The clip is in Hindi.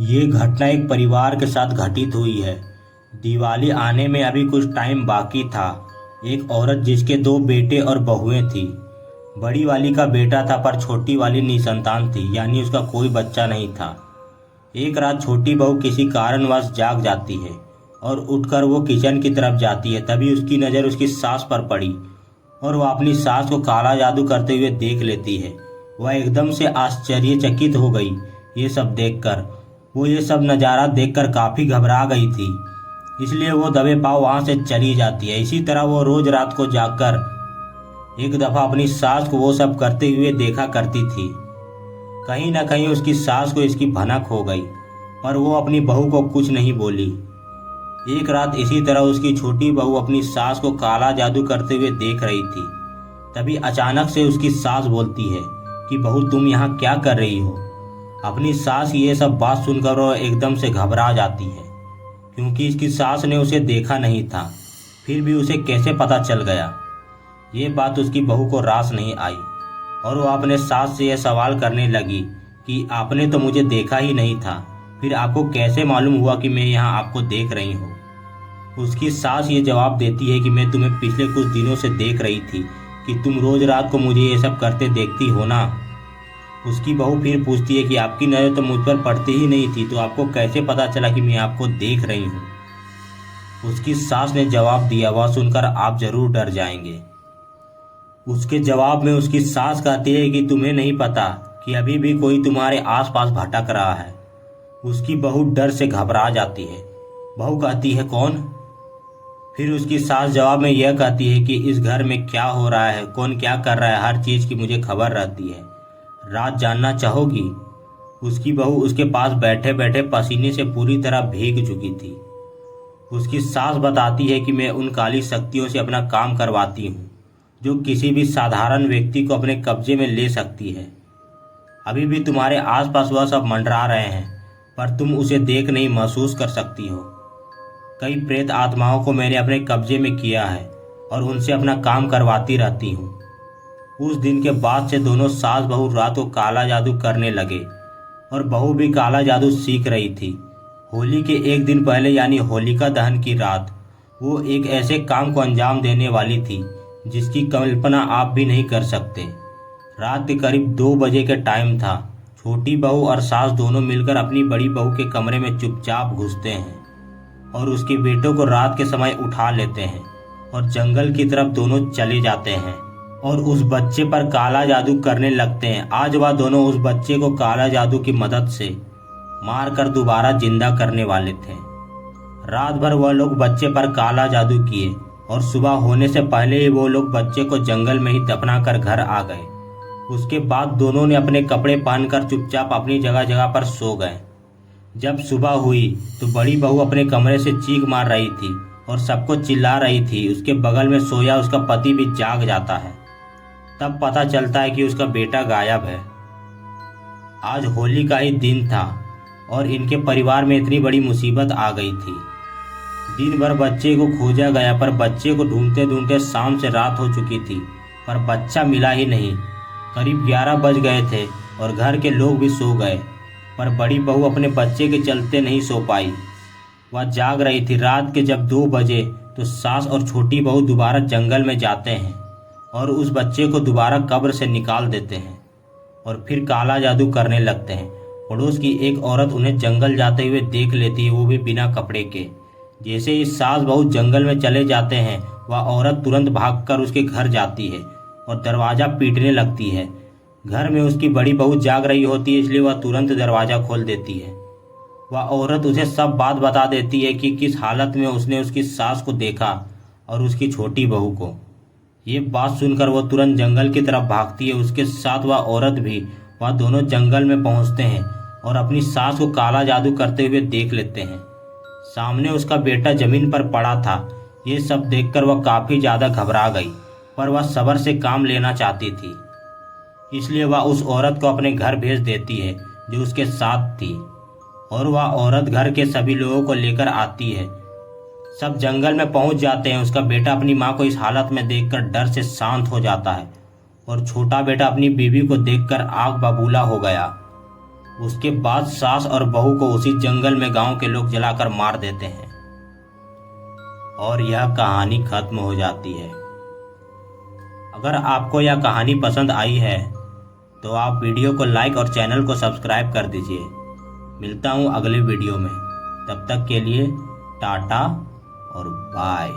ये घटना एक परिवार के साथ घटित हुई है। दिवाली आने में अभी कुछ टाइम बाकी था। एक औरत जिसके 2 बेटे और बहुएं थी। बड़ी वाली का बेटा था पर छोटी वाली निसंतान थी, यानी उसका कोई बच्चा नहीं था। एक रात छोटी बहू किसी कारणवश जाग जाती है और उठकर वो किचन की तरफ जाती है। तभी उसकी नज़र उसकी सास पर पड़ी और वह अपनी सास को काला जादू करते हुए देख लेती है। वह एकदम से आश्चर्यचकित हो गई ये सब देखकर। वो ये सब नज़ारा देखकर काफ़ी घबरा गई थी, इसलिए वो दबे पाँव वहाँ से चली जाती है। इसी तरह वो रोज रात को जागकर एक दफ़ा अपनी सास को वो सब करते हुए देखा करती थी। कहीं ना कहीं उसकी सास को इसकी भनक हो गई, पर वो अपनी बहू को कुछ नहीं बोली। एक रात इसी तरह उसकी छोटी बहू अपनी सास को काला जादू करते हुए देख रही थी। तभी अचानक से उसकी सास बोलती है कि बहू तुम यहाँ क्या कर रही हो। अपनी सास ये सब बात सुनकर वो एकदम से घबरा जाती है, क्योंकि इसकी सास ने उसे देखा नहीं था। फिर भी उसे कैसे पता चल गया, ये बात उसकी बहू को रास नहीं आई और वो अपने सास से यह सवाल करने लगी कि आपने तो मुझे देखा ही नहीं था, फिर आपको कैसे मालूम हुआ कि मैं यहाँ आपको देख रही हूँ। उसकी सास ये जवाब देती है कि मैं तुम्हें पिछले कुछ दिनों से देख रही थी कि तुम रोज रात को मुझे ये सब करते देखती हो ना। उसकी बहू फिर पूछती है कि आपकी नज़र तो मुझ पर पड़ती ही नहीं थी, तो आपको कैसे पता चला कि मैं आपको देख रही हूँ। उसकी सास ने जवाब दिया, वह सुनकर आप जरूर डर जाएंगे। उसके जवाब में उसकी सास कहती है कि तुम्हें नहीं पता कि अभी भी कोई तुम्हारे आसपास भटक रहा है। उसकी बहू डर से घबरा जाती है। बहू कहती है कौन? फिर उसकी सास जवाब में यह कहती है कि इस घर में क्या हो रहा है, कौन क्या कर रहा है, हर चीज़ की मुझे खबर रहती है। राज जानना चाहोगी? उसकी बहू उसके पास बैठे बैठे पसीने से पूरी तरह भीग चुकी थी। उसकी सास बताती है कि मैं उन काली शक्तियों से अपना काम करवाती हूँ जो किसी भी साधारण व्यक्ति को अपने कब्जे में ले सकती है। अभी भी तुम्हारे आसपास वह सब मंडरा रहे हैं, पर तुम उसे देख नहीं महसूस कर सकती हो। कई प्रेत आत्माओं को मैंने अपने कब्जे में किया है और उनसे अपना काम करवाती रहती हूँ। उस दिन के बाद से दोनों सास बहू रात को काला जादू करने लगे और बहू भी काला जादू सीख रही थी। होली के एक दिन पहले यानी होलिका दहन की रात वो एक ऐसे काम को अंजाम देने वाली थी जिसकी कल्पना आप भी नहीं कर सकते। रात के करीब 2 बजे के टाइम था। छोटी बहू और सास दोनों मिलकर अपनी बड़ी बहू के कमरे में चुपचाप घुसते हैं और उसके बेटों को रात के समय उठा लेते हैं और जंगल की तरफ दोनों चले जाते हैं और उस बच्चे पर काला जादू करने लगते हैं। आज वह दोनों उस बच्चे को काला जादू की मदद से मारकर दोबारा जिंदा करने वाले थे। रात भर वह लोग बच्चे पर काला जादू किए और सुबह होने से पहले ही वो लोग बच्चे को जंगल में ही दफना कर घर आ गए। उसके बाद दोनों ने अपने कपड़े पहनकर चुपचाप अपनी जगह जगह पर सो गए। जब सुबह हुई तो बड़ी बहू अपने कमरे से चीख मार रही थी और सबको चिल्ला रही थी। उसके बगल में सोया उसका पति भी जाग जाता है। तब पता चलता है कि उसका बेटा गायब है। आज होली का ही दिन था और इनके परिवार में इतनी बड़ी मुसीबत आ गई थी। दिन भर बच्चे को खोजा गया, पर बच्चे को ढूंढते ढूंढते शाम से रात हो चुकी थी, पर बच्चा मिला ही नहीं। करीब 11 बज गए थे और घर के लोग भी सो गए, पर बड़ी बहू अपने बच्चे के चलते नहीं सो पाई। वह जाग रही थी। रात के जब 2 बजे तो सास और छोटी बहू दोबारा जंगल में जाते हैं और उस बच्चे को दोबारा कब्र से निकाल देते हैं और फिर काला जादू करने लगते हैं। पड़ोस की एक औरत उन्हें जंगल जाते हुए देख लेती है, वो भी बिना कपड़े के। जैसे ही सास बहू जंगल में चले जाते हैं, वह औरत तुरंत भागकर उसके घर जाती है और दरवाज़ा पीटने लगती है। घर में उसकी बड़ी बहू जाग रही होती है, इसलिए वह तुरंत दरवाज़ा खोल देती है। वह औरत उसे सब बात बता देती है कि किस हालत में उसने उसकी सास को देखा और उसकी छोटी बहू को। ये बात सुनकर वह तुरंत जंगल की तरफ भागती है। उसके साथ वह औरत भी। वह दोनों जंगल में पहुंचते हैं और अपनी सास को काला जादू करते हुए देख लेते हैं। सामने उसका बेटा जमीन पर पड़ा था। ये सब देखकर वह काफ़ी ज़्यादा घबरा गई, पर वह सब्र से काम लेना चाहती थी, इसलिए वह उस औरत को अपने घर भेज देती है जो उसके साथ थी। और वह औरत घर के सभी लोगों को लेकर आती है। सब जंगल में पहुंच जाते हैं। उसका बेटा अपनी माँ को इस हालत में देखकर डर से शांत हो जाता है और छोटा बेटा अपनी बीवी को देखकर आग बबूला हो गया। उसके बाद सास और बहू को उसी जंगल में गांव के लोग जलाकर मार देते हैं और यह कहानी खत्म हो जाती है। अगर आपको यह कहानी पसंद आई है तो आप वीडियो को लाइक और चैनल को सब्सक्राइब कर दीजिए। मिलता हूँ अगले वीडियो में, तब तक के लिए टाटा और बाय।